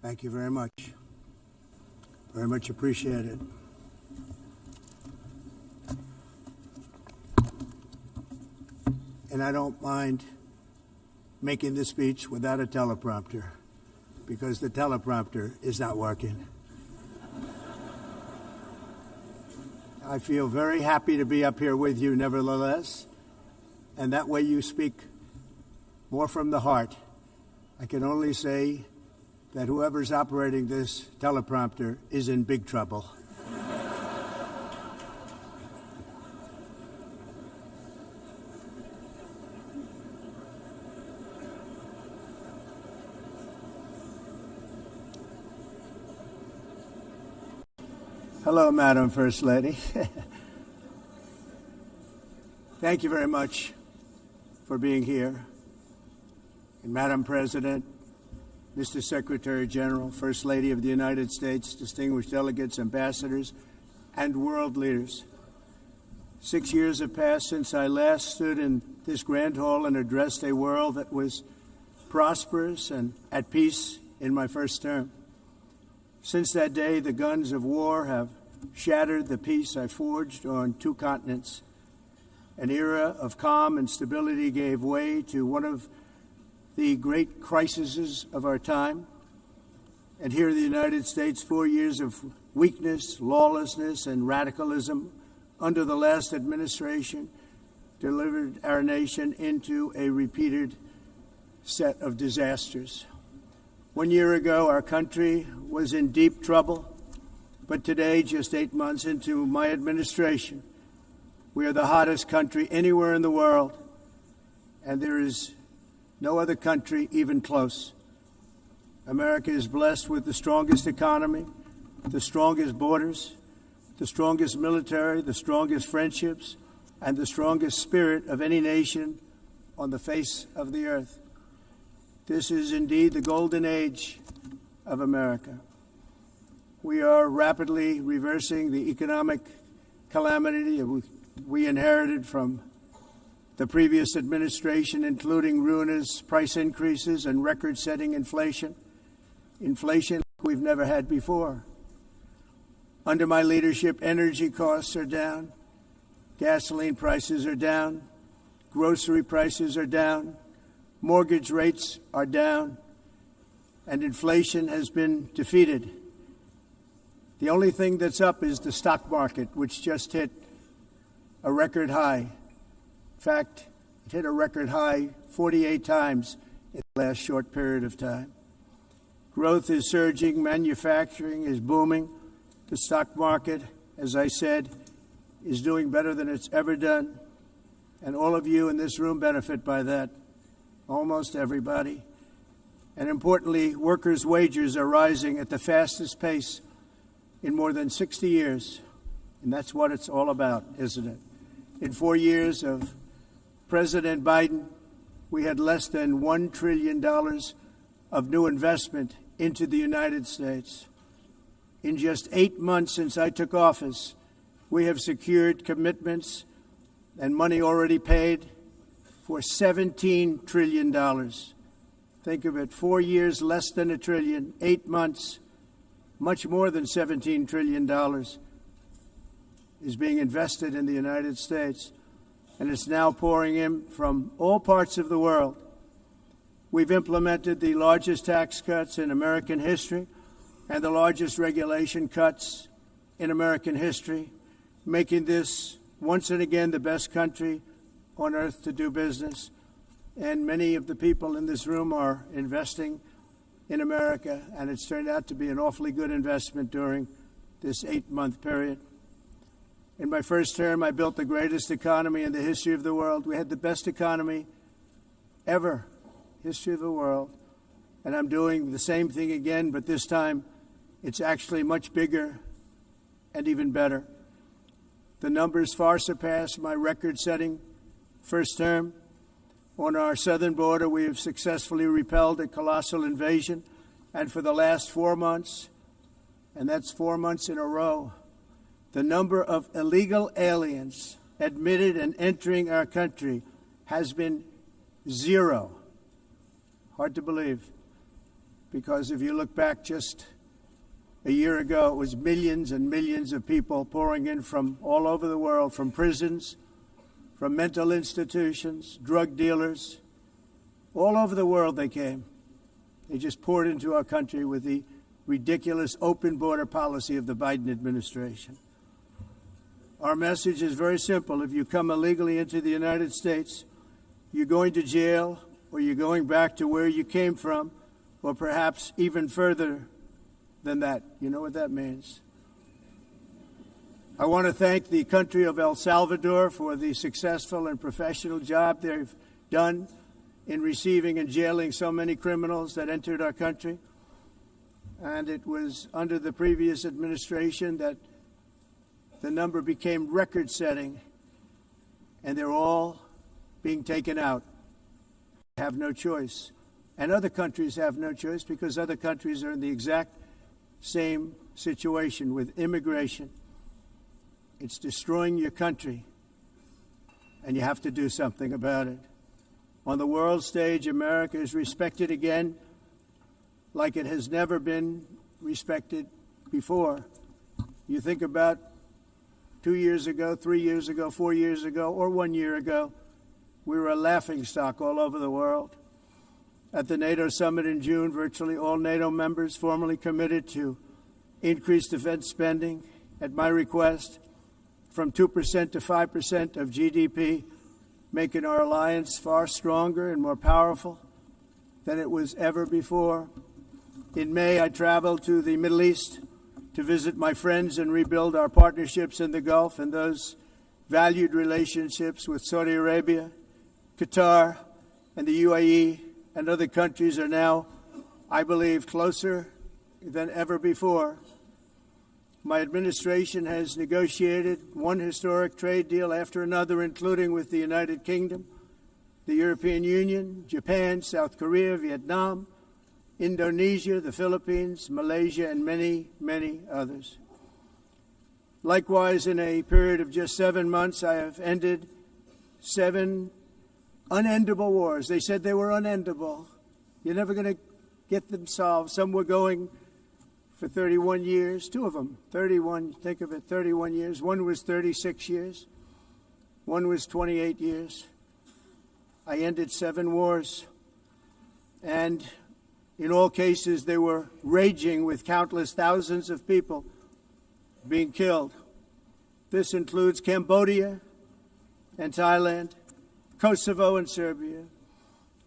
Thank you very much. Very much appreciated. And I don't mind making this speech without a teleprompter, because the teleprompter is not working. I feel very happy to be up here with you nevertheless, and that way you speak more from the heart. I can only say that whoever's operating this teleprompter is in big trouble. Hello, Madam First Lady. Thank you very much for being here. And Madam President, Mr. Secretary General, First Lady of the United States, distinguished delegates, ambassadors, and world leaders. 6 years have passed since I last stood in this grand hall and addressed a world that was prosperous and at peace in my first term. Since that day, the guns of war have shattered the peace I forged on 2 continents. An era of calm and stability gave way to one of the great crises of our time. And here in the United States, 4 years of weakness, lawlessness, and radicalism under the last administration delivered our nation into a repeated set of disasters. 1 year ago, our country was in deep trouble, but today, just 8 months into my administration, we are the hottest country anywhere in the world, and there is no other country even close. America is blessed with the strongest economy, the strongest borders, the strongest military, the strongest friendships, and the strongest spirit of any nation on the face of the earth. This is indeed the golden age of America. We are rapidly reversing the economic calamity we inherited from the previous administration, including ruinous price increases and record-setting inflation like we've never had before. Under my leadership, energy costs are down, gasoline prices are down, grocery prices are down, mortgage rates are down, and inflation has been defeated. The only thing that's up is the stock market, which just hit a record high. In fact, it hit a record high 48 times in the last short period of time. Growth is surging, manufacturing is booming. The stock market, as I said, is doing better than it's ever done. And all of you in this room benefit by that. Almost everybody. And importantly, workers' wages are rising at the fastest pace in more than 60 years. And that's what it's all about, isn't it? In 4 years of President Biden, we had less than $1 trillion of new investment into the United States. In just 8 months since I took office, we have secured commitments and money already paid for $17 trillion. Think of it, 4 years, less than $1 trillion, 8 months, much more than $17 trillion is being invested in the United States, and it's now pouring in from all parts of the world. We've implemented the largest tax cuts in American history and the largest regulation cuts in American history, making this once and again the best country on earth to do business. And many of the people in this room are investing in America, and it's turned out to be an awfully good investment during this 8-month period. In my first term, I built the greatest economy in the history of the world. We had the best economy ever, history of the world. And I'm doing the same thing again, but this time it's actually much bigger and even better. The numbers far surpass my record-setting first term. On our southern border, we have successfully repelled a colossal invasion. And for the last 4 months, and that's 4 months in a row, the number of illegal aliens admitted and entering our country has been 0. Hard to believe. because if you look back just a year ago, it was millions and millions of people pouring in from all over the world, from prisons, from mental institutions, drug dealers. All over the world they came. They just poured into our country with the ridiculous open border policy of the Biden administration. Our message is very simple. If you come illegally into the United States, you're going to jail, or you're going back to where you came from, or perhaps even further than that. You know what that means. I want to thank the country of El Salvador for the successful and professional job they've done in receiving and jailing so many criminals that entered our country. And it was under the previous administration that the number became record-setting, and they're all being taken out. They have no choice. And other countries have no choice because other countries are in the exact same situation with immigration. It's destroying your country, and you have to do something about it. On the world stage, America is respected again like it has never been respected before. You think about 2 years ago, 3 years ago, 4 years ago, or 1 year ago, we were a laughingstock all over the world. At the NATO summit in June, virtually all NATO members formally committed to increase defense spending at my request from 2% to 5% of GDP, making our alliance far stronger and more powerful than it was ever before. In May, I traveled to the Middle East to visit my friends and rebuild our partnerships in the Gulf, and those valued relationships with Saudi Arabia, Qatar, and the UAE and other countries are now, I believe, closer than ever before. My administration has negotiated one historic trade deal after another, including with the United Kingdom, the European Union, Japan, South Korea, Vietnam, Indonesia, the Philippines, Malaysia, and many, many others. Likewise, in a period of just 7 months, I have ended 7 unendable wars. They said they were unendable. You're never going to get them solved. Some were going for 31 years, 2 of them, 31, think of it, 31 years. One was 36 years. One was 28 years. I ended 7 wars. And in all cases, they were raging with countless thousands of people being killed. This includes Cambodia and Thailand, Kosovo and Serbia,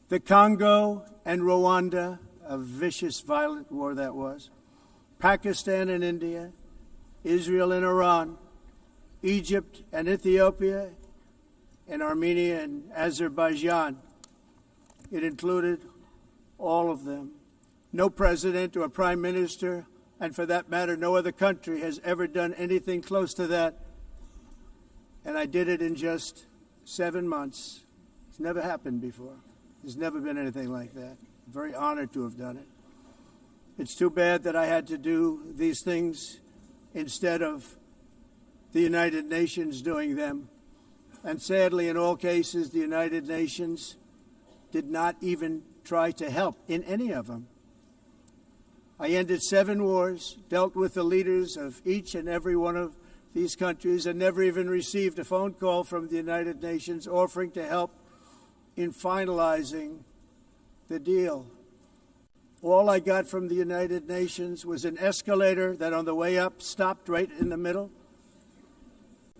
the Congo and Rwanda, a vicious, violent war that was, Pakistan and India, Israel and Iran, Egypt and Ethiopia, and Armenia and Azerbaijan. It included all of them. No president or prime minister, and for that matter, no other country has ever done anything close to that. And I did it in just 7 months. It's never happened before. There's never been anything like that. I'm very honored to have done it. It's too bad that I had to do these things instead of the United Nations doing them. And sadly, in all cases, the United Nations did not even try to help in any of them. I ended 7 wars, dealt with the leaders of each and every one of these countries, and never even received a phone call from the United Nations offering to help in finalizing the deal. All I got from the United Nations was an escalator that on the way up stopped right in the middle.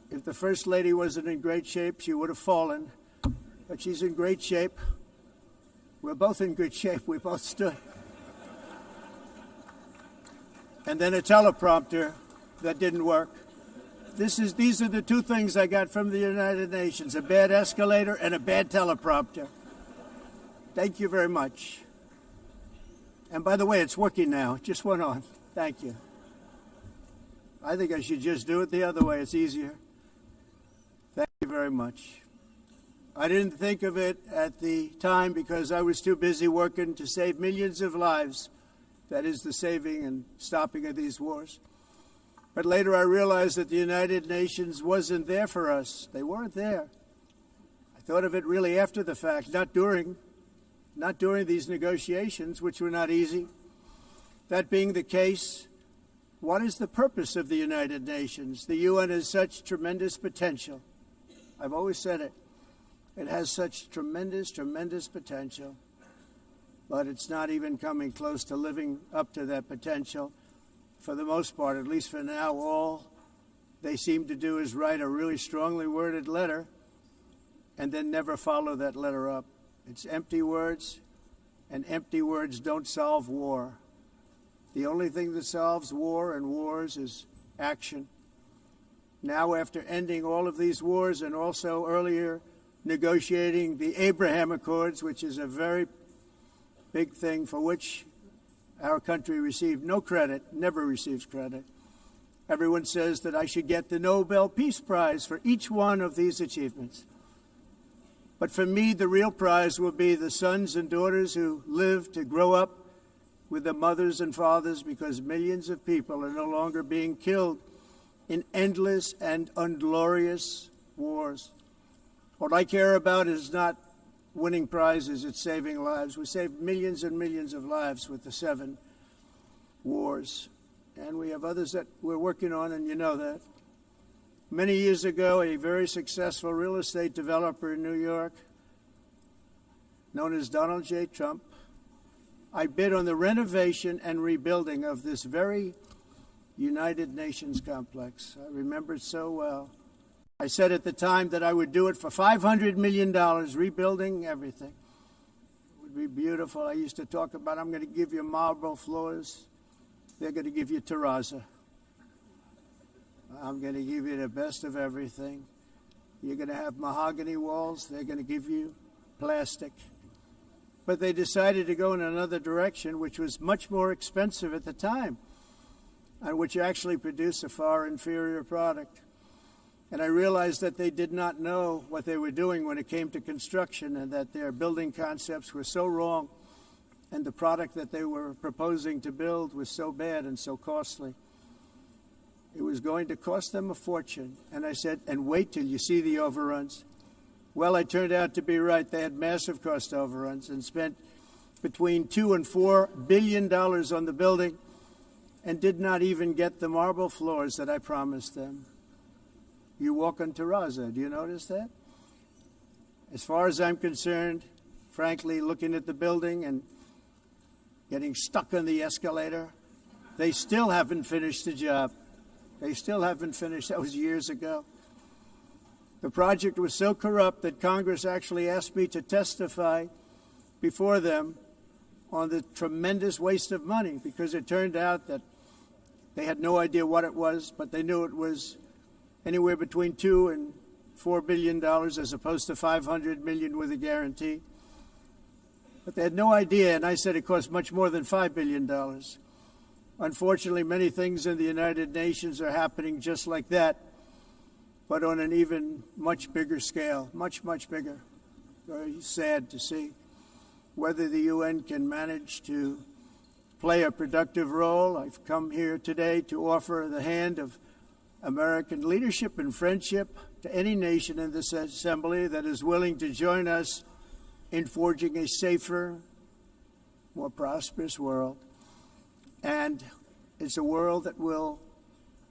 If the First Lady wasn't in great shape, she would have fallen. But she's in great shape. We're both in good shape. We both stood. And then a teleprompter that didn't work. These are the 2 things I got from the United Nations, a bad escalator and a bad teleprompter. Thank you very much. And by the way, it's working now. It just went on. Thank you. I think I should just do it the other way. It's easier. Thank you very much. I didn't think of it at the time because I was too busy working to save millions of lives. That is the saving and stopping of these wars. But later I realized that the United Nations wasn't there for us. They weren't there. I thought of it really after the fact, not during these negotiations, which were not easy. That being the case, what is the purpose of the United Nations? The UN has such tremendous potential. I've always said it. It has such tremendous, tremendous potential, but it's not even coming close to living up to that potential. For the most part, at least for now, all they seem to do is write a really strongly worded letter and then never follow that letter up. It's empty words, and empty words don't solve war. The only thing that solves war and wars is action. Now, after ending all of these wars and also earlier negotiating the Abraham Accords, which is a very big thing for which our country received no credit, never receives credit. Everyone says that I should get the Nobel Peace Prize for each one of these achievements. But for me, the real prize will be the sons and daughters who live to grow up with the mothers and fathers, because millions of people are no longer being killed in endless and unglorious wars. What I care about is not winning prizes, it's saving lives. We saved millions and millions of lives with the 7 wars. And we have others that we're working on, and you know that. Many years ago, a very successful real estate developer in New York, known as Donald J. Trump, I bid on the renovation and rebuilding of this very United Nations complex. I remember it so well. I said at the time that I would do it for $500 million, rebuilding everything. It would be beautiful. I used to talk about, I'm going to give you marble floors. They're going to give you terrazzo. I'm going to give you the best of everything. You're going to have mahogany walls. They're going to give you plastic. But they decided to go in another direction, which was much more expensive at the time, and which actually produced a far inferior product. And I realized that they did not know what they were doing when it came to construction, and that their building concepts were so wrong, and the product that they were proposing to build was so bad and so costly. It was going to cost them a fortune. And I said, and wait till you see the overruns. Well, I turned out to be right. They had massive cost overruns and spent between $2 and $4 billion on the building and did not even get the marble floors that I promised them. You walk on terrazzo. Do you notice that? As far as I'm concerned, frankly, looking at the building and getting stuck on the escalator, they still haven't finished the job. They still haven't finished. That was years ago. The project was so corrupt that Congress actually asked me to testify before them on the tremendous waste of money, because it turned out that they had no idea what it was, but they knew it was anywhere between $2 and $4 billion as opposed to $500 million with a guarantee. But they had no idea, and I said it cost much more than $5 billion. Unfortunately, many things in the United Nations are happening just like that, but on an even much bigger scale, much, much bigger. Very sad to see. Whether the UN can manage to play a productive role, I've come here today to offer the hand of American leadership and friendship to any nation in this assembly that is willing to join us in forging a safer, more prosperous world. And it's a world that we'll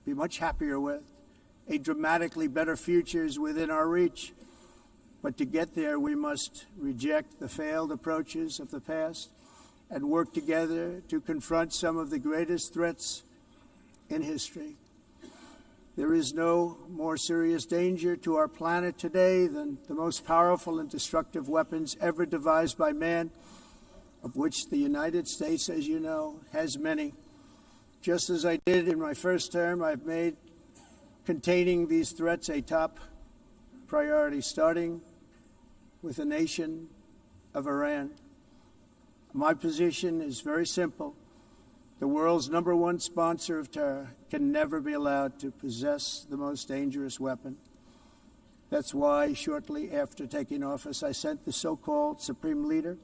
be much happier with. A dramatically better future is within our reach. But to get there, we must reject the failed approaches of the past and work together to confront some of the greatest threats in history. There is no more serious danger to our planet today than the most powerful and destructive weapons ever devised by man, of which the United States, as you know, has many. Just as I did in my first term, I've made containing these threats a top priority, starting with the nation of Iran. My position is very simple. The world's #1 sponsor of terror can never be allowed to possess the most dangerous weapon. That's why, shortly after taking office, I sent the so-called Supreme Leader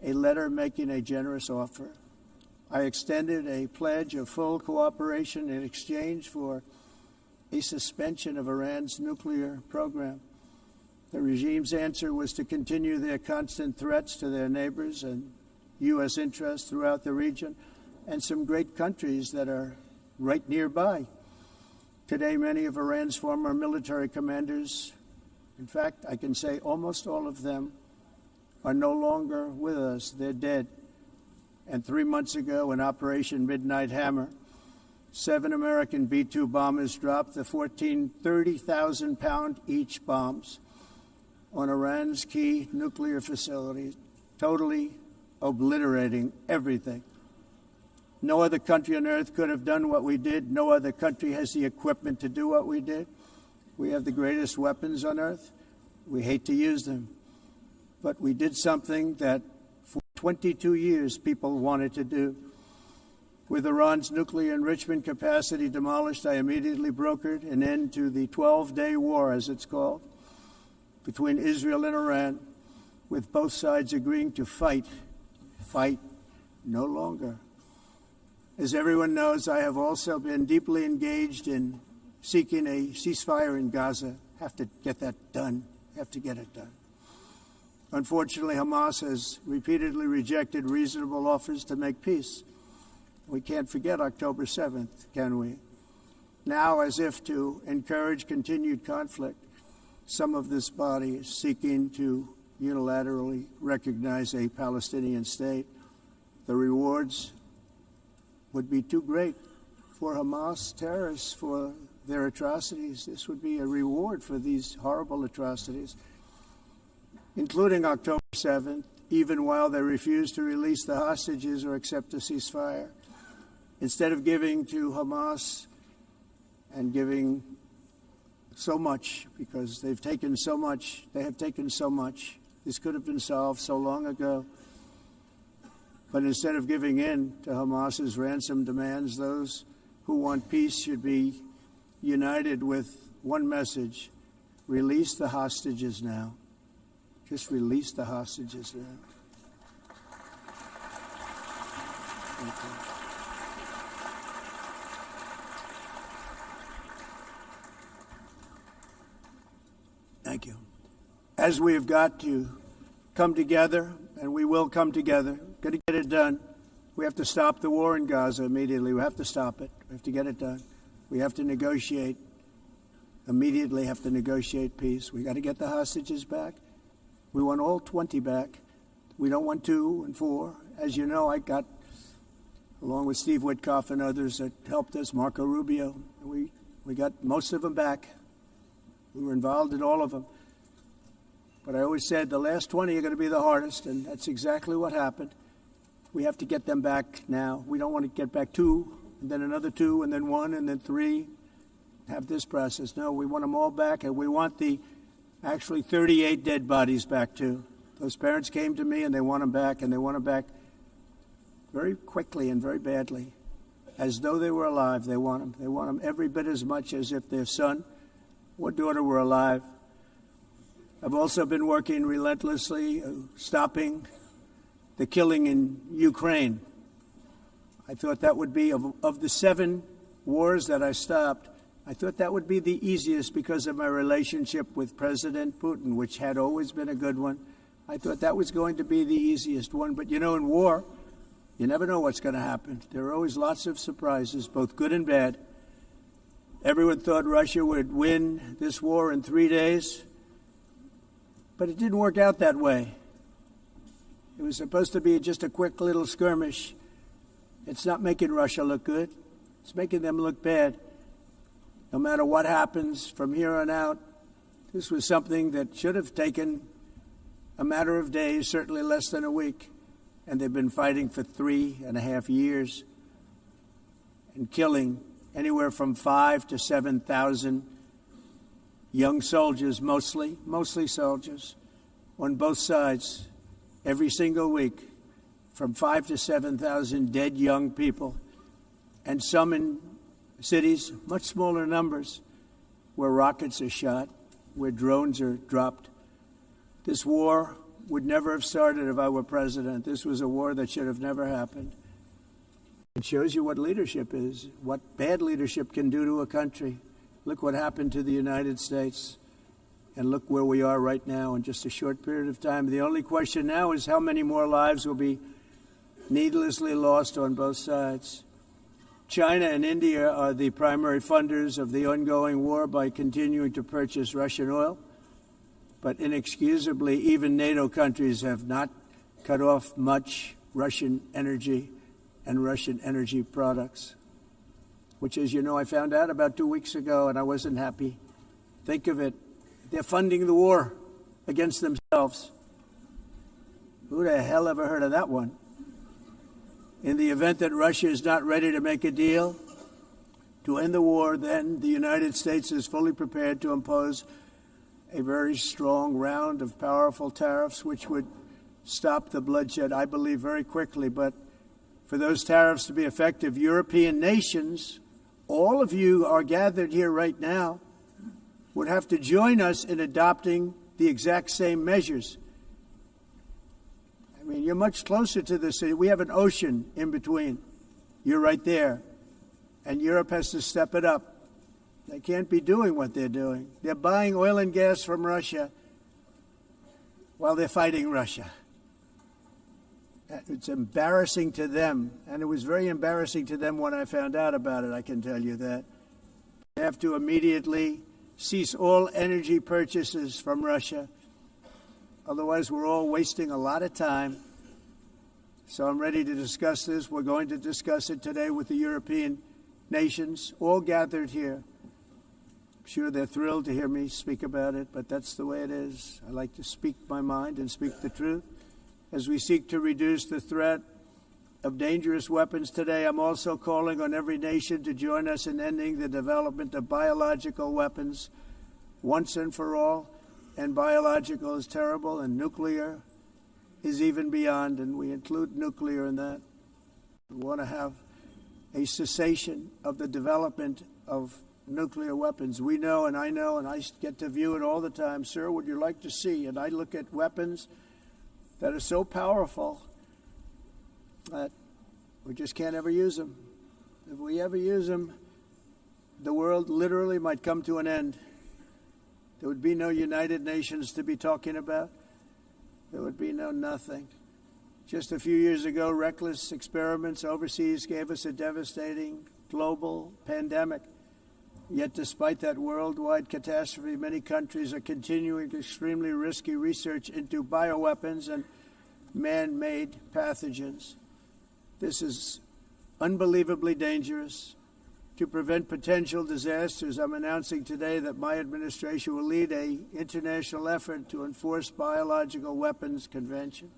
a letter making a generous offer. I extended a pledge of full cooperation in exchange for a suspension of Iran's nuclear program. The regime's answer was to continue their constant threats to their neighbors and U.S. interests throughout the region, and some great countries that are right nearby. Today, many of Iran's former military commanders, in fact, I can say almost all of them, are no longer with us. They're dead. And 3 months ago, in Operation Midnight Hammer, 7 American B-2 bombers dropped the 14 30,000-pound each bombs on Iran's key nuclear facilities, totally obliterating everything. No other country on earth could have done what we did. No other country has the equipment to do what we did. We have the greatest weapons on earth. We hate to use them. But we did something that for 22 years people wanted to do. With Iran's nuclear enrichment capacity demolished, I immediately brokered an end to the 12-day war, as it's called, between Israel and Iran, with both sides agreeing to fight no longer. As everyone knows, I have also been deeply engaged in seeking a ceasefire in Gaza. Have to get that done. Have to get it done. Unfortunately, Hamas has repeatedly rejected reasonable offers to make peace. We can't forget October 7th, can we? Now, as if to encourage continued conflict, some of this body is seeking to unilaterally recognize a Palestinian state. The rewards would be too great for Hamas terrorists for their atrocities. This would be a reward for these horrible atrocities, including October 7th, even while they refuse to release the hostages or accept a ceasefire. Instead of giving to Hamas and giving so much, because they've taken so much, this could have been solved so long ago. But instead of giving in to Hamas's ransom demands, those who want peace should be united with one message: release the hostages now. Just release the hostages now. Thank you. Thank you. As we have got to come together, and we will come together, got to get it done. We have to stop the war in Gaza immediately. We have to stop it. We have to get it done. We have to negotiate. Immediately have to negotiate peace. We got to get the hostages back. We want all 20 back. We don't want 2 and 4. As you know, I got, along with Steve Witkoff and others that helped us, Marco Rubio, we got most of them back. We were involved in all of them. But I always said the last 20 are going to be the hardest, and that's exactly what happened. We have to get them back now. We don't want to get back 2, and then another 2, and then 1, and then 3. Have this process. No, we want them all back, and we want the actually 38 dead bodies back, too. Those parents came to me, and they want them back, and they want them back very quickly and very badly. As though they were alive, they want them. They want them every bit as much as if their son or daughter were alive. I've also been working relentlessly, stopping the killing in Ukraine. I thought that would be, of the 7 wars that I stopped, I thought that would be the easiest because of my relationship with President Putin, which had always been a good one. I thought that was going to be the easiest one. But, you know, in war, you never know what's going to happen. There are always lots of surprises, both good and bad. Everyone thought Russia would win this war in 3 days, but it didn't work out that way. It was supposed to be just a quick little skirmish. It's not making Russia look good. It's making them look bad. No matter what happens from here on out, this was something that should have taken a matter of days, certainly less than a week. And they've been fighting for 3.5 years and killing anywhere from 5,000 to 7,000 young soldiers, mostly soldiers, on both sides, every single week, from 5,000 to 7,000 dead young people, and some in cities, much smaller numbers, where rockets are shot, where drones are dropped. This war would never have started if I were president. This was a war that should have never happened. It shows you what leadership is, what bad leadership can do to a country. Look what happened to the United States, and look where we are right now in just a short period of time. The only question now is how many more lives will be needlessly lost on both sides. China and India are the primary funders of the ongoing war by continuing to purchase Russian oil. But inexcusably, even NATO countries have not cut off much Russian energy and Russian energy products, which, as you know, I found out about 2 weeks ago, and I wasn't happy. Think of it. They're funding the war against themselves. Who the hell ever heard of that one? In the event that Russia is not ready to make a deal to end the war, then the United States is fully prepared to impose a very strong round of powerful tariffs, which would stop the bloodshed, I believe, very quickly. But for those tariffs to be effective, European nations, all of you are gathered here right now, would have to join us in adopting the exact same measures. I mean, you're much closer to this. We have an ocean in between. You're right there. And Europe has to step it up. They can't be doing what they're doing. They're buying oil and gas from Russia while they're fighting Russia. It's embarrassing to them. And it was very embarrassing to them when I found out about it, I can tell you that. They have to immediately cease all energy purchases from Russia. Otherwise, we're all wasting a lot of time. So I'm ready to discuss this. We're going to discuss it today with the European nations, all gathered here. I'm sure they're thrilled to hear me speak about it, but that's the way it is. I like to speak my mind and speak the truth. As we seek to reduce the threat of dangerous weapons today, I'm also calling on every nation to join us in ending the development of biological weapons once and for all. And biological is terrible, and nuclear is even beyond, and we include nuclear in that. We want to have a cessation of the development of nuclear weapons. We know, and I get to view it all the time. Sir, would you like to see? And I look at weapons that are so powerful that we just can't ever use them. If we ever use them, the world literally might come to an end. There would be no United Nations to be talking about. There would be no nothing. Just a few years ago, reckless experiments overseas gave us a devastating global pandemic. Yet despite that worldwide catastrophe, many countries are continuing extremely risky research into bioweapons and man-made pathogens. This is unbelievably dangerous. To prevent potential disasters, I'm announcing today that my administration will lead an international effort to enforce biological weapons convention,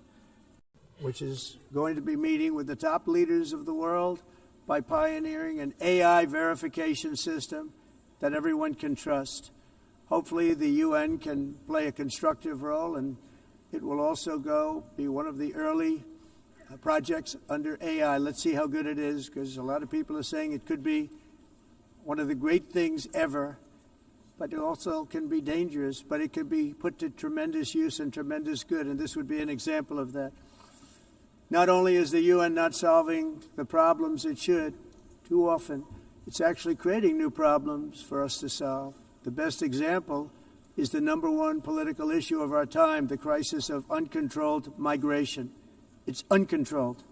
which is going to be meeting with the top leaders of the world by pioneering an AI verification system that everyone can trust. Hopefully the UN can play a constructive role, and it will also be one of the early projects under AI. Let's see how good it is, because a lot of people are saying it could be one of the great things ever, but it also can be dangerous, but it can be put to tremendous use and tremendous good, and this would be an example of that. Not only is the UN not solving the problems it should, too often, it's actually creating new problems for us to solve. The best example is the number one political issue of our time, the crisis of uncontrolled migration. It's uncontrolled.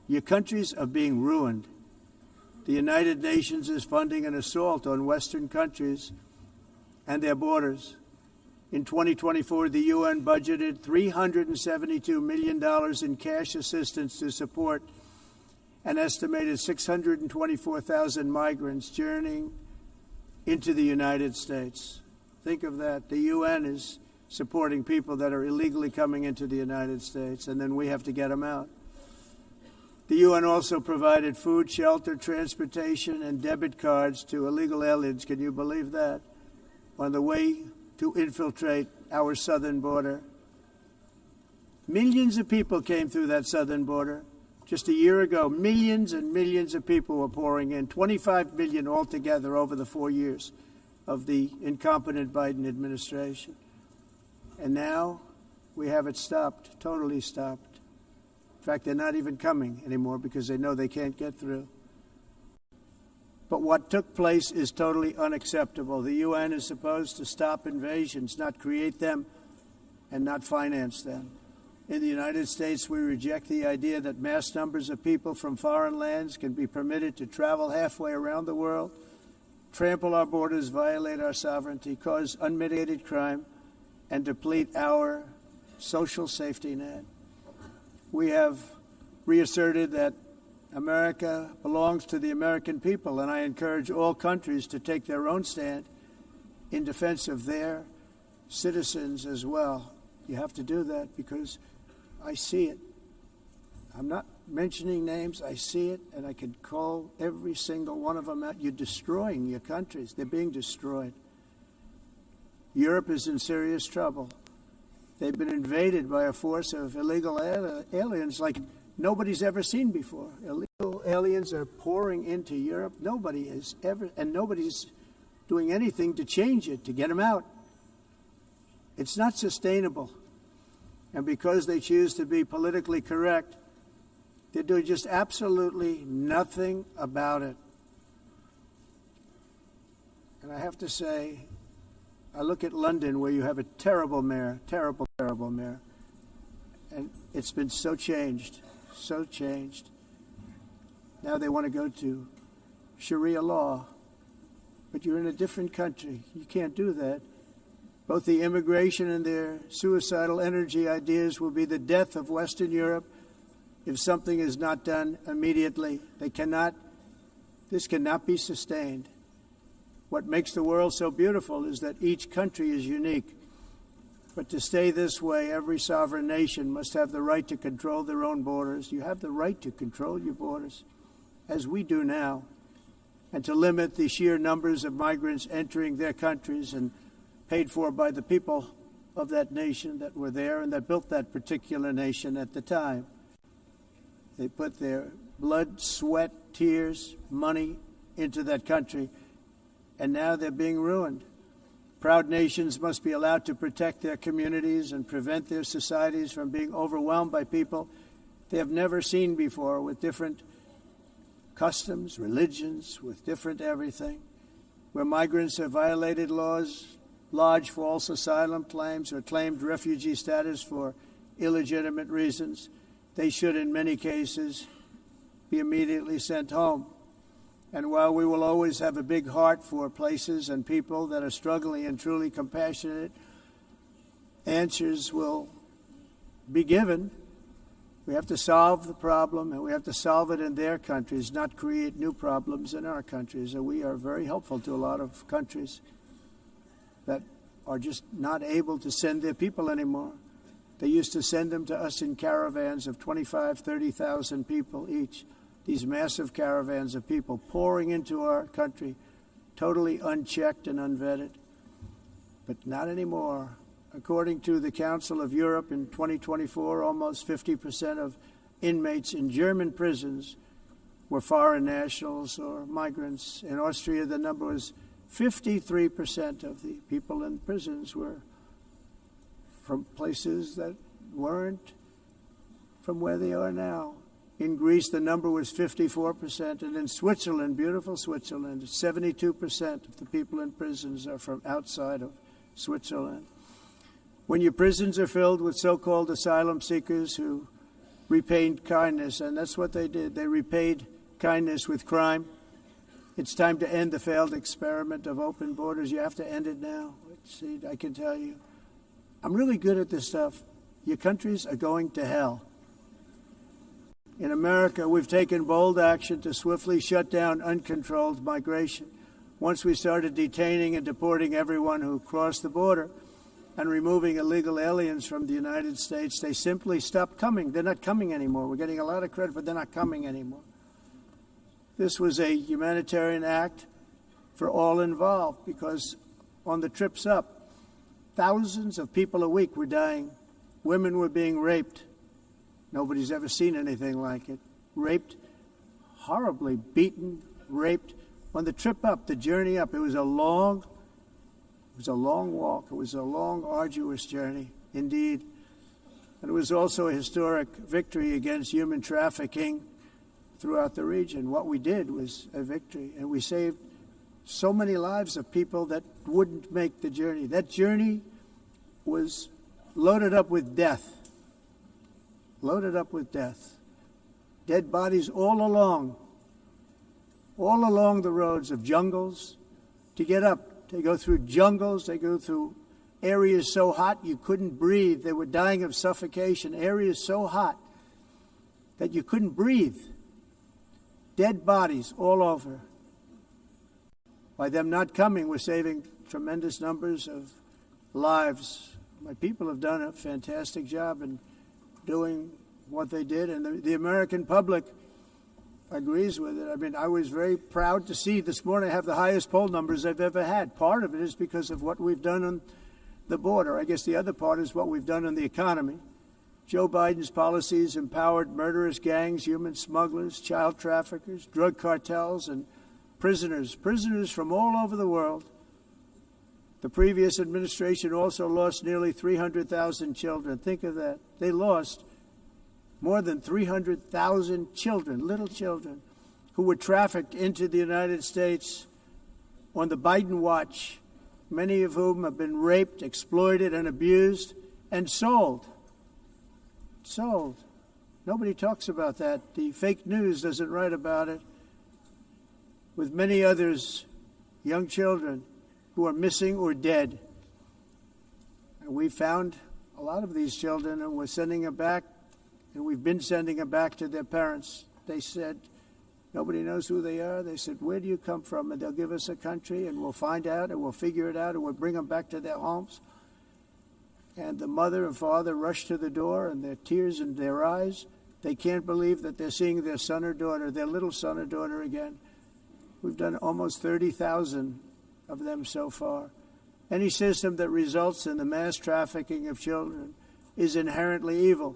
Your countries are being ruined. The United Nations is funding an assault on Western countries and their borders. In 2024, the UN budgeted $372 million in cash assistance to support an estimated 624,000 migrants journeying into the United States. Think of that. The UN is supporting people that are illegally coming into the United States, and then we have to get them out. The UN also provided food, shelter, transportation, and debit cards to illegal aliens. Can you believe that? On the way to infiltrate our southern border. Millions of people came through that southern border. Just a year ago, millions and millions of people were pouring in, 25 million altogether over the 4 years of the incompetent Biden administration. And now we have it stopped, totally stopped. In fact, they're not even coming anymore because they know they can't get through. But what took place is totally unacceptable. The UN is supposed to stop invasions, not create them and not finance them. In the United States, we reject the idea that mass numbers of people from foreign lands can be permitted to travel halfway around the world, trample our borders, violate our sovereignty, cause unmitigated crime, and deplete our social safety net. We have reasserted that America belongs to the American people, and I encourage all countries to take their own stand in defense of their citizens as well. You have to do that because I see it. I'm not mentioning names. I see it, and I can call every single one of them out. You're destroying your countries. They're being destroyed. Europe is in serious trouble. They've been invaded by a force of illegal aliens like nobody's ever seen before. Illegal aliens are pouring into Europe. Nobody is ever, and nobody's doing anything to change it, to get them out. It's not sustainable. And because they choose to be politically correct, they're doing just absolutely nothing about it. And I have to say, I look at London, where you have a terrible mayor, terrible mayor, and it's been so changed. Now they want to go to Sharia law, but you're in a different country. You can't do that. Both the immigration and their suicidal energy ideas will be the death of Western Europe if something is not done immediately. This cannot be sustained. What makes the world so beautiful is that each country is unique. But to stay this way, every sovereign nation must have the right to control their own borders. You have the right to control your borders, as we do now, and to limit the sheer numbers of migrants entering their countries and paid for by the people of that nation that were there and that built that particular nation at the time. They put their blood, sweat, tears, money into that country, and now they're being ruined. Proud nations must be allowed to protect their communities and prevent their societies from being overwhelmed by people they have never seen before, with different customs, religions, with different everything. Where migrants have violated laws, lodged false asylum claims, or claimed refugee status for illegitimate reasons, they should, in many cases, be immediately sent home. And while we will always have a big heart for places and people that are struggling and truly compassionate, answers will be given. We have to solve the problem, and we have to solve it in their countries, not create new problems in our countries. And we are very helpful to a lot of countries that are just not able to send their people anymore. They used to send them to us in caravans of 25,000, 30,000 people each. These massive caravans of people pouring into our country, totally unchecked and unvetted. But not anymore. According to the Council of Europe in 2024, almost 50% of inmates in German prisons were foreign nationals or migrants. In Austria, the number was 53% of the people in prisons were from places that weren't from where they are now. In Greece, the number was 54%, and in Switzerland, beautiful Switzerland, 72% of the people in prisons are from outside of Switzerland. When your prisons are filled with so-called asylum seekers who repaid kindness, and that's what they did, they repaid kindness with crime, it's time to end the failed experiment of open borders. You have to end it now. See, I can tell you, I'm really good at this stuff. Your countries are going to hell. In America, we've taken bold action to swiftly shut down uncontrolled migration. Once we started detaining and deporting everyone who crossed the border and removing illegal aliens from the United States, they simply stopped coming. They're not coming anymore. We're getting a lot of credit, but they're not coming anymore. This was a humanitarian act for all involved, because on the trips up, thousands of people a week were dying. Women were being raped. Nobody's ever seen anything like it. Raped, horribly beaten, raped. On the trip up, the journey up, it was a long walk. It was a long, arduous journey, indeed. And it was also a historic victory against human trafficking throughout the region. What we did was a victory, and we saved so many lives of people that wouldn't make the journey. That journey was loaded up with death. loaded up with death. Dead bodies all along the roads of jungles to get up. They go through jungles, they go through areas so hot you couldn't breathe. They were dying of suffocation, areas so hot that you couldn't breathe. Dead bodies all over. By them not coming, we're saving tremendous numbers of lives. My people have done a fantastic job in doing what they did, and the American public agrees with it. I mean, I was very proud to see this morning I have the highest poll numbers I've ever had. Part of it is because of what we've done on the border. I guess the other part is what we've done on the economy. Joe Biden's policies empowered murderous gangs, human smugglers, child traffickers, drug cartels, and prisoners from all over the world. The previous administration also lost nearly 300,000 children. Think of that. They lost more than 300,000 children, little children, who were trafficked into the United States on the Biden watch, many of whom have been raped, exploited, and abused, and sold. Sold. Nobody talks about that. The fake news doesn't write about it. With many others, young children who are missing or dead. And we found a lot of these children, and we're sending them back, and we've been sending them back to their parents. They said, nobody knows who they are. They said, where do you come from? And they'll give us a country, and we'll find out, and we'll figure it out, and we'll bring them back to their homes. And the mother and father rush to the door, and their tears in their eyes. They can't believe that they're seeing their son or daughter, their little son or daughter again. We've done almost 30,000 of them so far. Any system that results in the mass trafficking of children is inherently evil.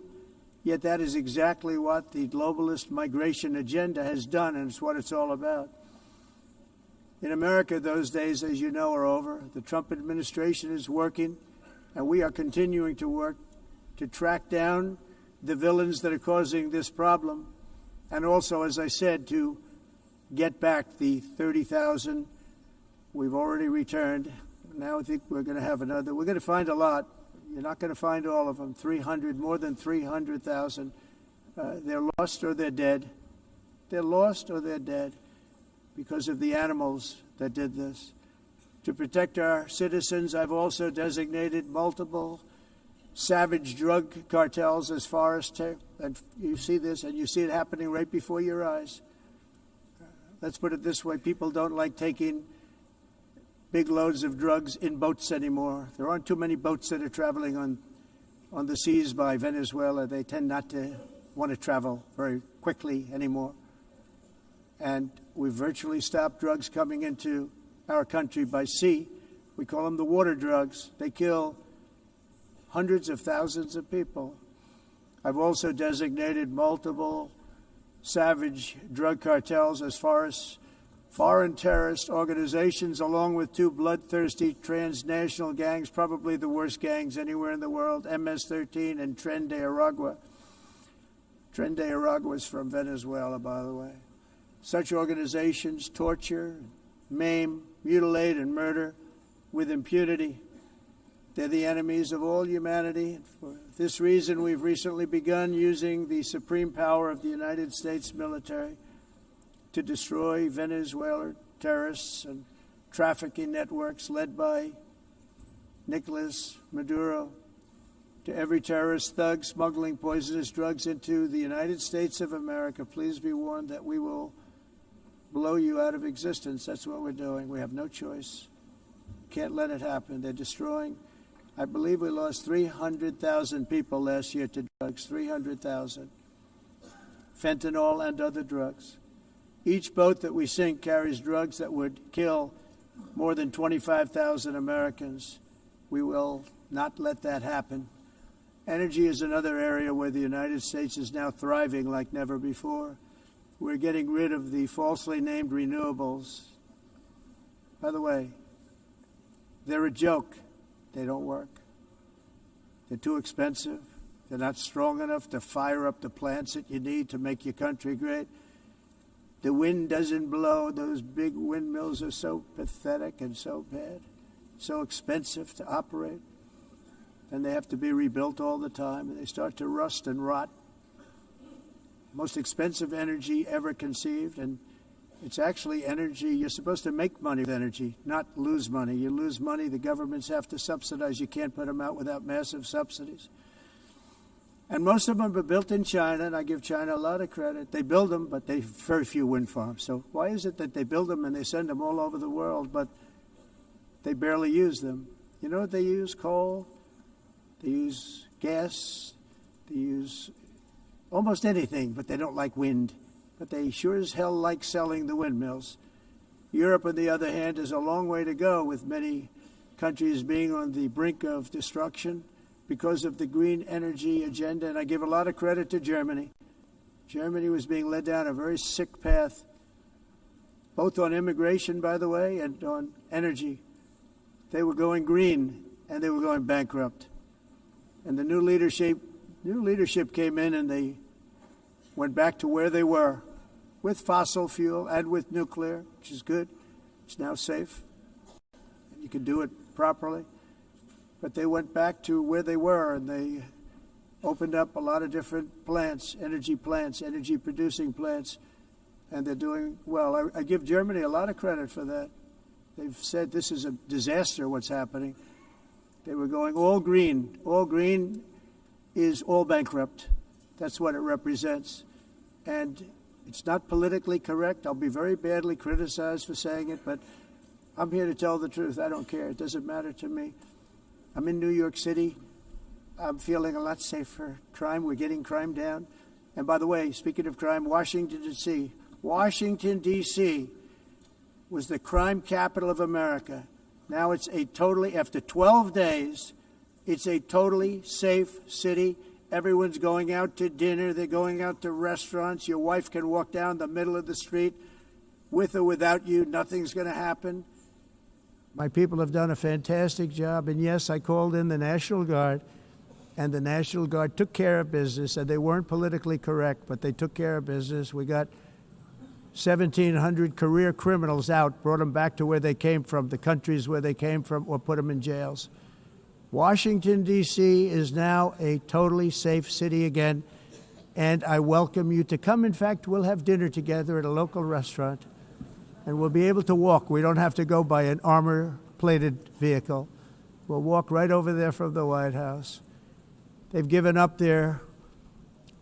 Yet that is exactly what the globalist migration agenda has done, and it's what it's all about. In America, those days, as you know, are over. The Trump administration is working, and we are continuing to work to track down the villains that are causing this problem, and also, as I said, to get back the 30,000 we've already returned. Now I think we're going to have another. We're going to find a lot. You're not going to find all of them. 300, more than 300,000. They're lost or they're dead. They're lost or they're dead because of the animals that did this. To protect our citizens, I've also designated multiple savage drug cartels as far as and you see this, and you see it happening right before your eyes. Let's put it this way. People don't like taking big loads of drugs in boats anymore. There aren't too many boats that are traveling on the seas by Venezuela. They tend not to want to travel very quickly anymore. And we've virtually stopped drugs coming into our country by sea. We call them the water drugs. They kill hundreds of thousands of people. I've also designated multiple savage drug cartels as far as foreign terrorist organizations, along with two bloodthirsty transnational gangs, probably the worst gangs anywhere in the world, MS-13 and Tren de Aragua. Tren de Aragua is from Venezuela, by the way. Such organizations torture, maim, mutilate, and murder with impunity. They're the enemies of all humanity. For this reason, we've recently begun using the supreme power of the United States military to destroy Venezuelan terrorists and trafficking networks led by Nicolas Maduro. To every terrorist thug smuggling poisonous drugs into the United States of America, please be warned that we will blow you out of existence. That's what we're doing. We have no choice. Can't let it happen. They're destroying. I believe we lost 300,000 people last year to drugs, 300,000. Fentanyl and other drugs. Each boat that we sink carries drugs that would kill more than 25,000 Americans. We will not let that happen. Energy is another area where the United States is now thriving like never before. We're getting rid of the falsely named renewables. By the way, they're a joke. They don't work. They're too expensive. They're not strong enough to fire up the plants that you need to make your country great. The wind doesn't blow. Those big windmills are so pathetic and so bad, so expensive to operate. And they have to be rebuilt all the time, and they start to rust and rot most expensive energy ever conceived, and it's actually energy. You're supposed to make money with energy, not lose money. You lose money, the governments have to subsidize. You can't put them out without massive subsidies. And most of them are built in China, and I give China a lot of credit. They build them, but they have very few wind farms. So why is it that they build them and they send them all over the world, but they barely use them? You know what they use? Coal. They use gas. They use almost anything, but they don't like wind. But they sure as hell like selling the windmills. Europe, on the other hand, has a long way to go, with many countries being on the brink of destruction because of the green energy agenda. And I give a lot of credit to Germany. Germany was being led down a very sick path, both on immigration, by the way, and on energy. They were going green, and they were going bankrupt. And the new leadership came in, and they went back to where they were, with fossil fuel and with nuclear, which is good. It's now safe, and you can do it properly. But they went back to where they were, and they opened up a lot of different plants, energy-producing plants, and they're doing well. I give Germany a lot of credit for that. They've said this is a disaster, what's happening. They were going all green. All green is all bankrupt. That's what it represents. And it's not politically correct. I'll be very badly criticized for saying it, but I'm here to tell the truth. I don't care. It doesn't matter to me. I'm in New York City. I'm feeling a lot safer. Crime, we're getting crime down. And by the way, speaking of crime, Washington, D.C. was the crime capital of America. Now it's after 12 days, it's a totally safe city. Everyone's going out to dinner. They're going out to restaurants. Your wife can walk down the middle of the street with or without you. Nothing's going to happen. My people have done a fantastic job. And yes, I called in the National Guard, and the National Guard took care of business. And they weren't politically correct, but they took care of business. We got 1,700 career criminals out, brought them back to where they came from, the countries where they came from, or put them in jails. Washington, D.C. is now a totally safe city again, and I welcome you to come. In fact, we'll have dinner together at a local restaurant, and we'll be able to walk. We don't have to go by an armor-plated vehicle. We'll walk right over there from the White House. They've given up their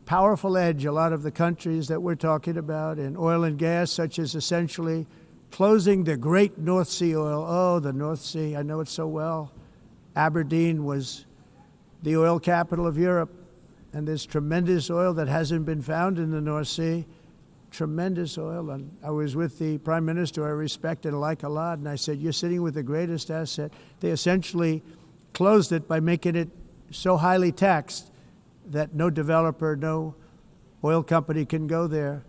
powerful edge, a lot of the countries that we're talking about, in oil and gas, such as essentially closing the great North Sea oil. Oh, the North Sea, I know it so well. Aberdeen was the oil capital of Europe, and there's tremendous oil that hasn't been found in the North Sea, tremendous oil. And I was with the Prime Minister I respect and like a lot, and I said, you're sitting with the greatest asset. They essentially closed it by making it so highly taxed that no developer, no oil company can go there.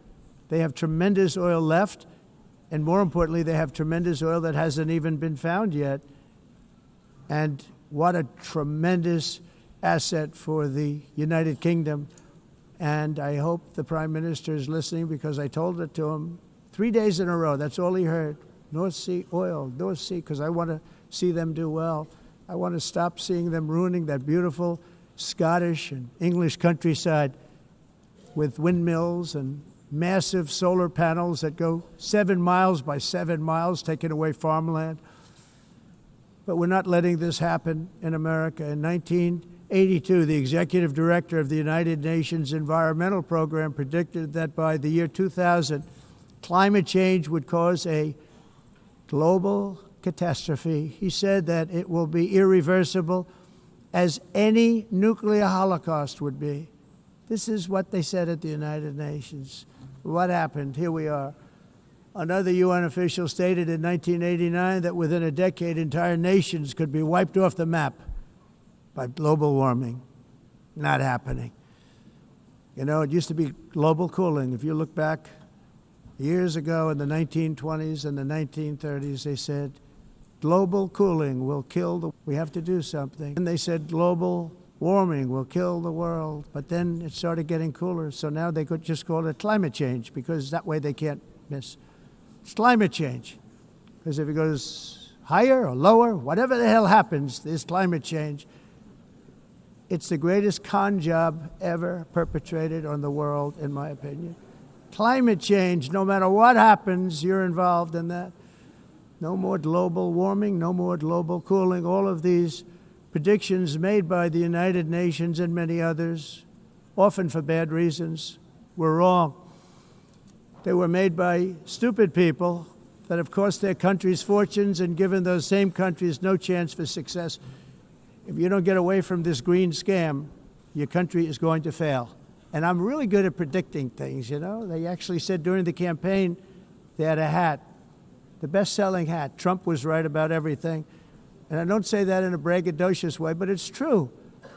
They have tremendous oil left, and more importantly, they have tremendous oil that hasn't even been found yet. And what a tremendous asset for the United Kingdom. And I hope the Prime Minister is listening, because I told it to him 3 days in a row. That's all he heard. North Sea oil, North Sea, because I want to see them do well. I want to stop seeing them ruining that beautiful Scottish and English countryside with windmills and massive solar panels that go 7 miles by 7 miles, taking away farmland. But we're not letting this happen in America. In 1982, the executive director of the United Nations Environmental Program predicted that by the year 2000, climate change would cause a global catastrophe. He said that it will be irreversible, as any nuclear holocaust would be. This is what they said at the United Nations. What happened? Here we are. Another UN official stated in 1989 that within a decade, entire nations could be wiped off the map by global warming. Not happening. You know, it used to be global cooling. If you look back years ago in the 1920s and the 1930s, they said, global cooling will kill we have to do something. And they said global warming will kill the world. But then it started getting cooler. So now they could just call it climate change, because that way they can't miss. It's climate change. Because if it goes higher or lower, whatever the hell happens, there's climate change. It's the greatest con job ever perpetrated on the world, in my opinion. Climate change, no matter what happens, you're involved in that. No more global warming, no more global cooling. All of these predictions made by the United Nations and many others, often for bad reasons, were wrong. They were made by stupid people that have cost their countries fortunes and given those same countries no chance for success. If you don't get away from this green scam, your country is going to fail. And I'm really good at predicting things, you know. They actually said during the campaign they had a hat, the best-selling hat. Trump was right about everything. And I don't say that in a braggadocious way, but it's true.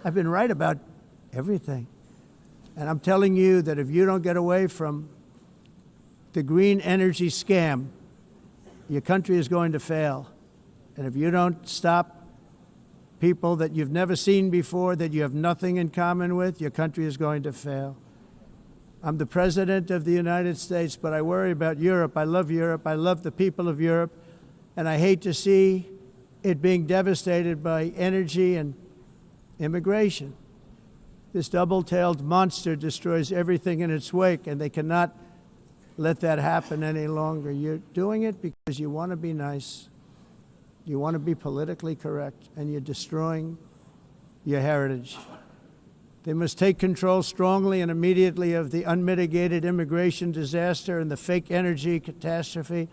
I've been right about everything. And I'm telling you that if you don't get away from the green energy scam, your country is going to fail. And if you don't stop people that you've never seen before, that you have nothing in common with, your country is going to fail. I'm the President of the United States, but I worry about Europe. I love Europe. I love the people of Europe. And I hate to see it being devastated by energy and immigration. This double-tailed monster destroys everything in its wake, and they cannot let that happen any longer. You're doing it because you want to be nice. You want to be politically correct, and you're destroying your heritage. They must take control strongly and immediately of the unmitigated immigration disaster and the fake energy catastrophe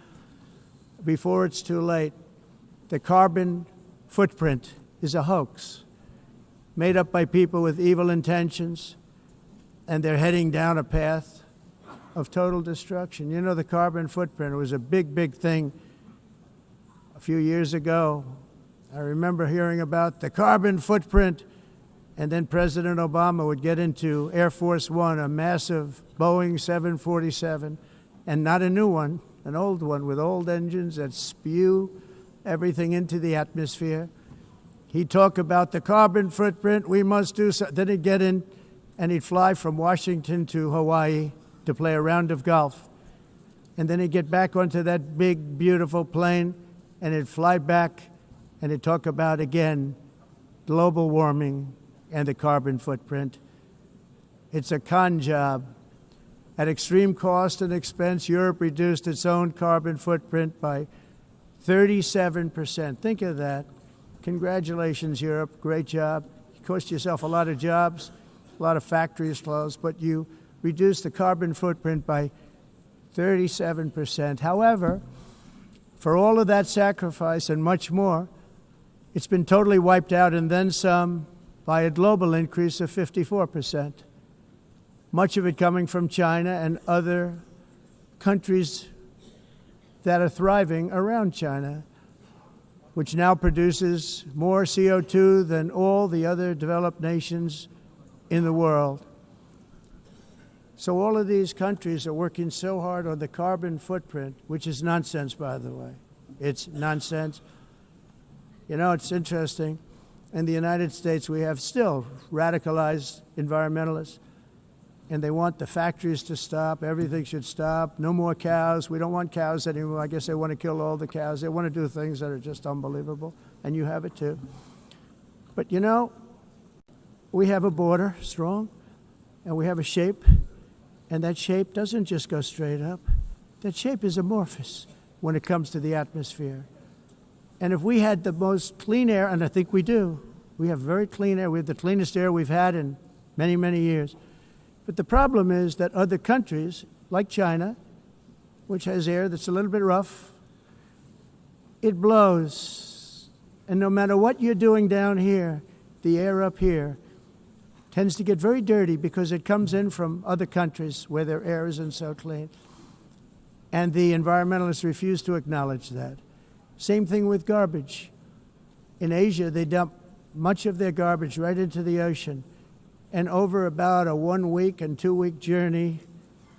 before it's too late. The carbon footprint is a hoax made up by people with evil intentions, and they're heading down a path of total destruction. You know, the carbon footprint, it was a big, big thing a few years ago. I remember hearing about the carbon footprint, and then President Obama would get into Air Force One, a massive Boeing 747, and not a new one, an old one with old engines that spew everything into the atmosphere. He'd talk about the carbon footprint, we must do so. Then he'd get in and he'd fly from Washington to Hawaii to play a round of golf. And then he'd get back onto that big, beautiful plane and he'd fly back and he'd talk about, again, global warming and the carbon footprint. It's a con job. At extreme cost and expense, Europe reduced its own carbon footprint by 37%. Think of that. Congratulations, Europe. Great job. You cost yourself a lot of jobs, a lot of factories closed, but you reduced the carbon footprint by 37%. However, for all of that sacrifice and much more, it's been totally wiped out and then some by a global increase of 54%. Much of it coming from China and other countries that are thriving around China, which now produces more CO2 than all the other developed nations in the world. So all of these countries are working so hard on the carbon footprint, which is nonsense, by the way. It's nonsense. You know, it's interesting. In the United States, we have still radicalized environmentalists, and they want the factories to stop. Everything should stop. No more cows. We don't want cows anymore. I guess they want to kill all the cows. They want to do things that are just unbelievable, and you have it too. But, you know, we have a border, strong, and we have a shape, and that shape doesn't just go straight up. That shape is amorphous when it comes to the atmosphere. And if we had the most clean air, and I think we do, we have very clean air. We have the cleanest air we've had in many, many years. But the problem is that other countries, like China, which has air that's a little bit rough, it blows. And no matter what you're doing down here, the air up here tends to get very dirty because it comes in from other countries where their air isn't so clean. And the environmentalists refuse to acknowledge that. Same thing with garbage. In Asia, they dump much of their garbage right into the ocean. And over about a 1 week and 2 week journey,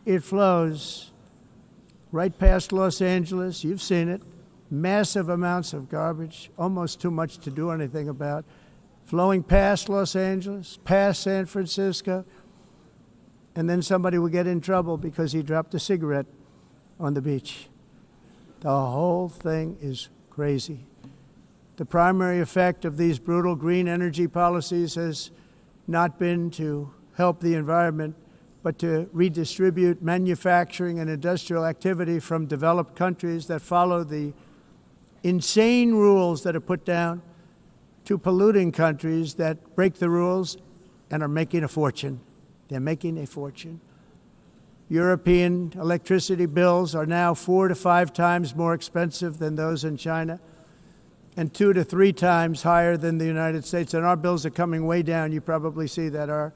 it flows right past Los Angeles. You've seen it. Massive amounts of garbage, almost too much to do anything about, flowing past Los Angeles, past San Francisco, and then somebody will get in trouble because he dropped a cigarette on the beach. The whole thing is crazy. The primary effect of these brutal green energy policies has not been to help the environment, but to redistribute manufacturing and industrial activity from developed countries that follow the insane rules that are put down to polluting countries that break the rules and are making a fortune. They're making a fortune. European electricity bills are now 4 to 5 times more expensive than those in China, and 2 to 3 times higher than the United States. And our bills are coming way down. You probably see that our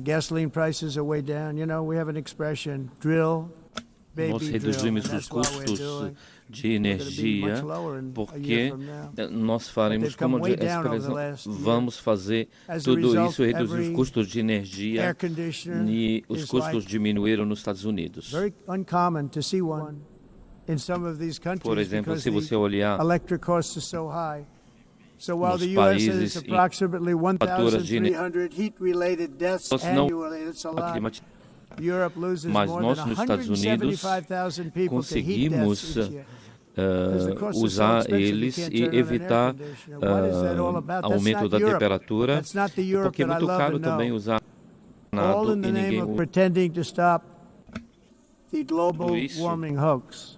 gasoline prices are way down. You know, we have an expression, drill, Nós baby, drill. reduzimos And os that's what we're custos doing. de energia Much lower in a porque year from now. nós faremos But they've come como way down over the last year. vamos fazer As a tudo result, isso, reduzir os every custos de energia air conditioner e os is custos like diminuíram nos Estados Unidos. very uncommon to see one in some of these countries Por exemplo, because se você the olhar electric costs are so high. So while nos the U.S. has países approximately faturas de 1,300 heat-related deaths nós não annually, it's a lot. climatizamos, Europe loses mas more nós than nos Estados Unidos 175,000 people to heat conseguimos deaths each year. Because the costs are so usar expensive, you eles can't e turn on an air evitar conditioner. What is that all about? That's aumento not da Europe. temperatura, That's not the Europe porque é that I muito love caro and know. também usar All in e the name ninguém of usa pretending to stop the global isso. warming hoax.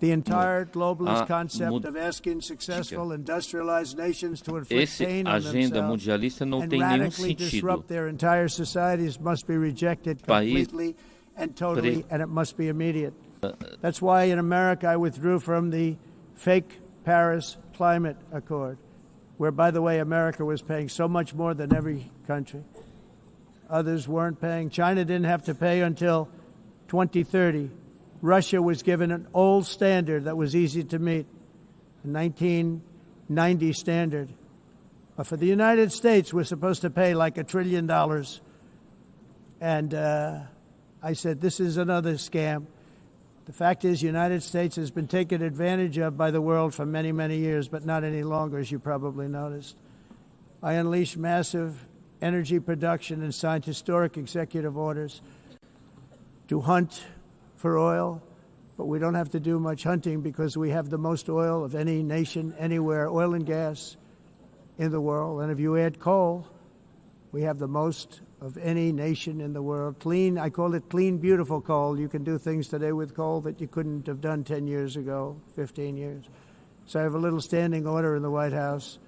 The entire globalist A concept of asking successful industrialized nations to inflict Esse pain on agenda themselves mundialista não and tem nenhum radically sentido. disrupt their entire societies must be rejected País- completely and totally, and it must be immediate. That's why in America I withdrew from the fake Paris Climate Accord, where, by the way, America was paying so much more than every country. Others weren't paying. China didn't have to pay until 2030. Russia was given an old standard that was easy to meet, a 1990 standard. But for the United States, we're supposed to pay like $1 trillion. And I said, this is another scam. The fact is, the United States has been taken advantage of by the world for many, many years, but not any longer, as you probably noticed. I unleashed massive energy production and signed historic executive orders to hunt for oil, but we don't have to do much hunting because we have the most oil of any nation anywhere, oil and gas in the world. And if you add coal, we have the most of any nation in the world. Clean, I call it clean, beautiful coal. You can do things today with coal that you couldn't have done 10 years ago, 15 years. So I have a little standing order in the White House.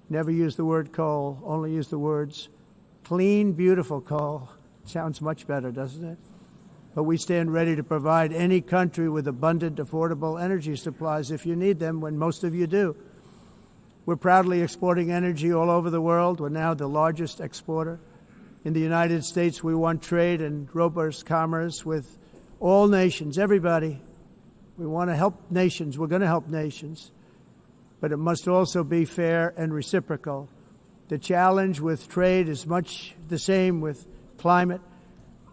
Never use the word coal, only use the words clean, beautiful coal. Sounds much better, doesn't it? But we stand ready to provide any country with abundant, affordable energy supplies if you need them, when most of you do. We're proudly exporting energy all over the world. We're now the largest exporter. In the United States, we want trade and robust commerce with all nations, everybody. We want to help nations. We're going to help nations. But it must also be fair and reciprocal. The challenge with trade is much the same with climate.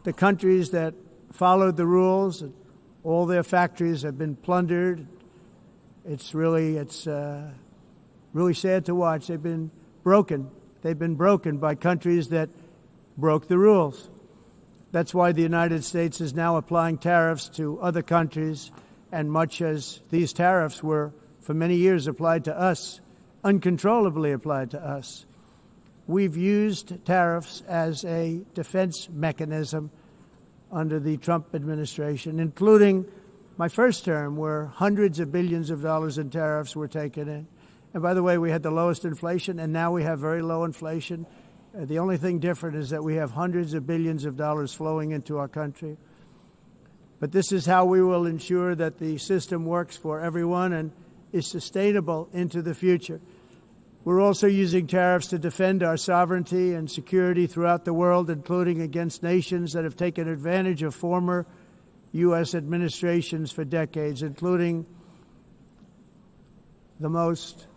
The countries that followed the rules, all their factories have been plundered. It's really sad to watch. They've been broken. They've been broken by countries that broke the rules. That's why the United States is now applying tariffs to other countries, and much as these tariffs were for many years applied to us, uncontrollably applied to us. We've used tariffs as a defense mechanism under the Trump administration, including my first term, where hundreds of billions of dollars in tariffs were taken in. And by the way, we had the lowest inflation, and now we have very low inflation. The only thing different is that we have hundreds of billions of dollars flowing into our country. But this is how we will ensure that the system works for everyone and is sustainable into the future. We're also using tariffs to defend our sovereignty and security throughout the world, including against nations that have taken advantage of former U.S. administrations for decades, including the most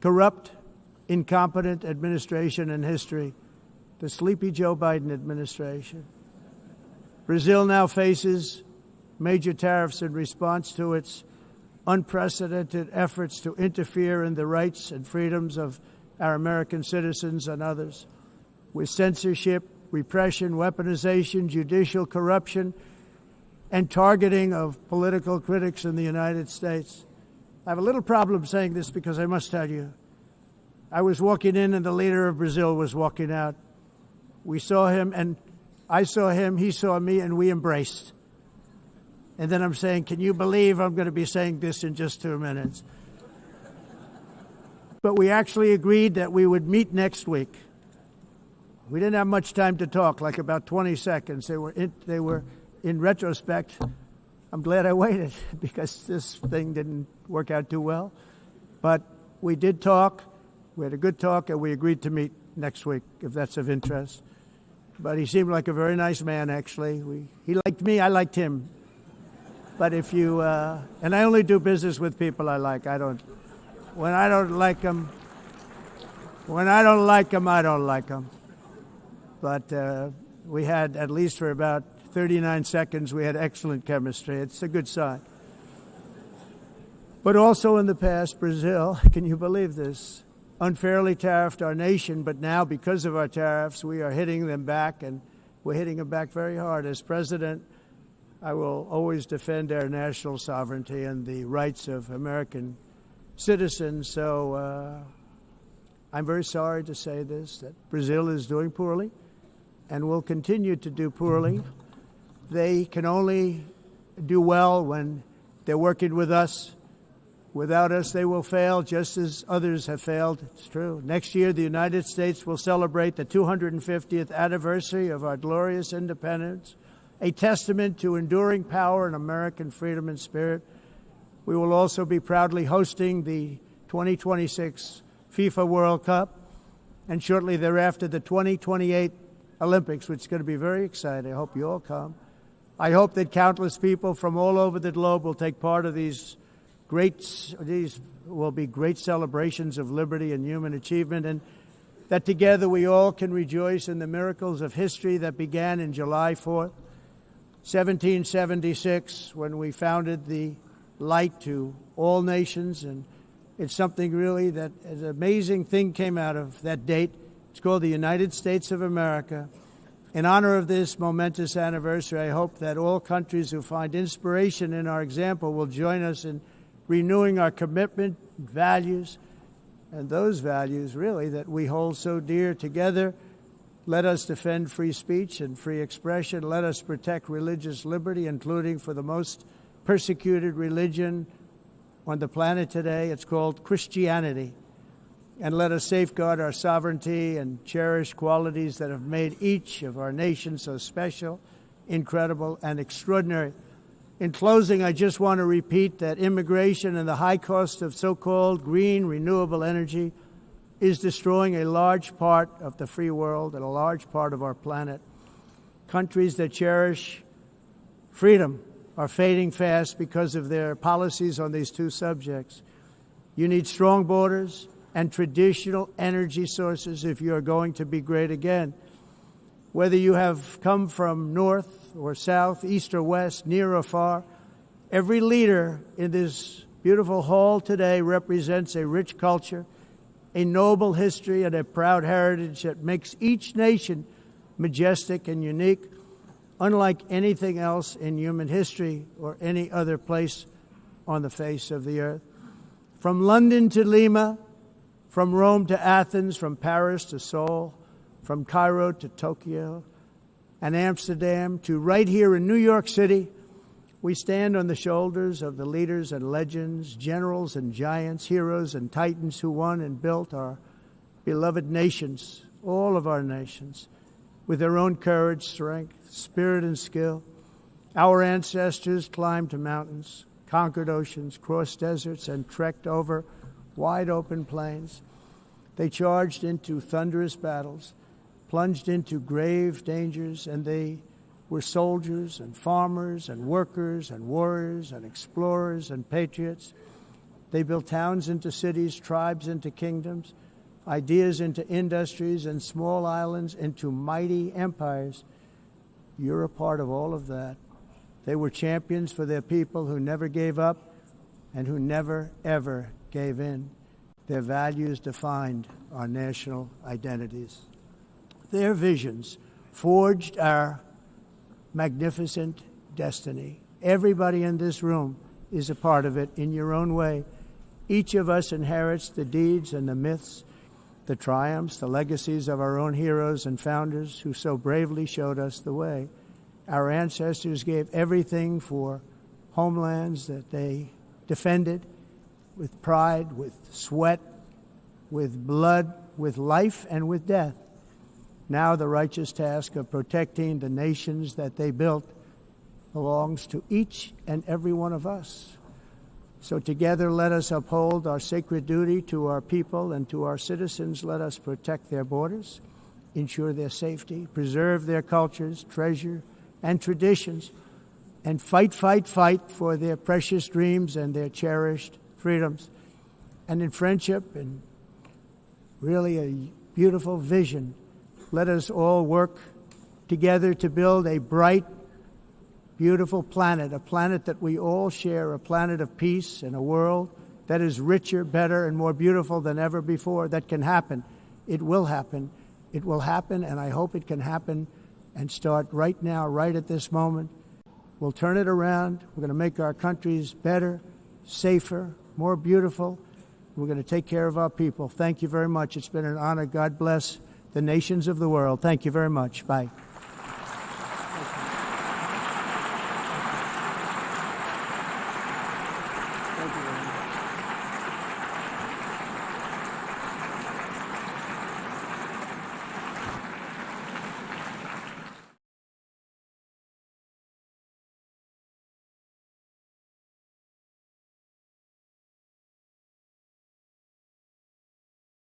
corrupt, incompetent administration in history, the sleepy Joe Biden administration. Brazil now faces major tariffs in response to its unprecedented efforts to interfere in the rights and freedoms of our American citizens and others, with censorship, repression, weaponization, judicial corruption, and targeting of political critics in the United States. I have a little problem saying this because I must tell you, I was walking in and the leader of Brazil was walking out. We saw him and I saw him, he saw me, and we embraced. And then I'm saying, can you believe I'm going to be saying this in just 2 minutes? But we actually agreed that we would meet next week. We didn't have much time to talk, like about 20 seconds. They were in retrospect, I'm glad I waited because this thing didn't work out too well. But we did talk. We had a good talk, and we agreed to meet next week, if that's of interest. But he seemed like a very nice man, actually. He liked me, I liked him. But if you, and I only do business with people I like. When I don't like them, I don't like them. But we had, at least for about 39 seconds, we had excellent chemistry. It's a good sign. But also in the past, Brazil, can you believe this, unfairly tariffed our nation, but now because of our tariffs, we are hitting them back, and we're hitting them back very hard. As president, I will always defend our national sovereignty and the rights of American citizens. So I'm very sorry to say this, that Brazil is doing poorly and will continue to do poorly. They can only do well when they're working with us. Without us, they will fail, just as others have failed. It's true. Next year, the United States will celebrate the 250th anniversary of our glorious independence, a testament to enduring power and American freedom and spirit. We will also be proudly hosting the 2026 FIFA World Cup, and shortly thereafter, the 2028 Olympics, which is going to be very exciting. I hope you all come. I hope that countless people from all over the globe will take part of these will be great celebrations of liberty and human achievement, and that together we all can rejoice in the miracles of history that began in July 4th, 1776, when we founded the light to all nations. And it's something really that an amazing thing came out of that date. It's called the United States of America. In honor of this momentous anniversary, I hope that all countries who find inspiration in our example will join us in renewing our commitment, values, and those values, really, that we hold so dear. Together, let us defend free speech and free expression. Let us protect religious liberty, including for the most persecuted religion on the planet today. It's called Christianity. And let us safeguard our sovereignty and cherish qualities that have made each of our nations so special, incredible, and extraordinary. In closing, I just want to repeat that immigration and the high cost of so-called green renewable energy is destroying a large part of the free world and a large part of our planet. Countries that cherish freedom are fading fast because of their policies on these two subjects. You need strong borders and traditional energy sources if you are going to be great again. Whether you have come from north or south, east or west, near or far, every leader in this beautiful hall today represents a rich culture, a noble history, and a proud heritage that makes each nation majestic and unique, unlike anything else in human history or any other place on the face of the earth. From London to Lima, from Rome to Athens, from Paris to Seoul, from Cairo to Tokyo and Amsterdam to right here in New York City, we stand on the shoulders of the leaders and legends, generals and giants, heroes and titans who won and built our beloved nations, all of our nations, with their own courage, strength, spirit, and skill. Our ancestors climbed mountains, conquered oceans, crossed deserts, and trekked over wide open plains. They charged into thunderous battles, plunged into grave dangers, and they were soldiers and farmers and workers and warriors and explorers and patriots. They built towns into cities, tribes into kingdoms, ideas into industries, and small islands into mighty empires. You're a part of all of that. They were champions for their people who never gave up and who never, ever gave in. Their values defined our national identities. Their visions forged our magnificent destiny. Everybody in this room is a part of it in your own way. Each of us inherits the deeds and the myths the triumphs, the legacies of our own heroes and founders who so bravely showed us the way. Our ancestors gave everything for homelands that they defended with pride, with sweat, with blood, with life, and with death. Now the righteous task of protecting the nations that they built belongs to each and every one of us. So together let us uphold our sacred duty to our people and to our citizens. Let us protect their borders, ensure their safety, preserve their cultures, treasure, and traditions, and fight for their precious dreams and their cherished freedoms. And in friendship and really a beautiful vision, let us all work together to build a bright, beautiful planet, a planet that we all share, a planet of peace and a world that is richer, better, and more beautiful than ever before. That can happen. It will happen. It will happen, and I hope it can happen and start right now, right at this moment. We'll turn it around. We're going to make our countries better, safer, more beautiful. We're going to take care of our people. Thank you very much. It's been an honor. God bless the nations of the world. Thank you very much. Bye.